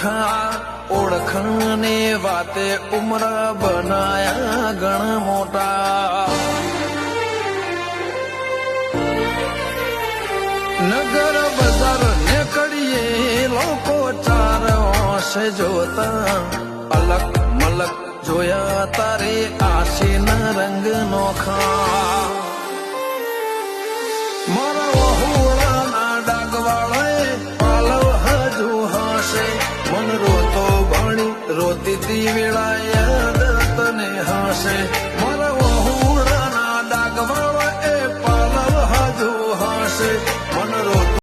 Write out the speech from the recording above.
નોખા ઓળખણ ને વાતે ઉમર બનાયા ગણ મોટા નગર બજાર નીકળીએ લોકો ચાર ઓશે જોતા અલગ મલક જોયા તારે આશીના રંગ નોખા મારા વહુળાના ડાગવાળાએ પાલવ હજુ હશે મન રોતો ભણી રોતી તી વેળાએ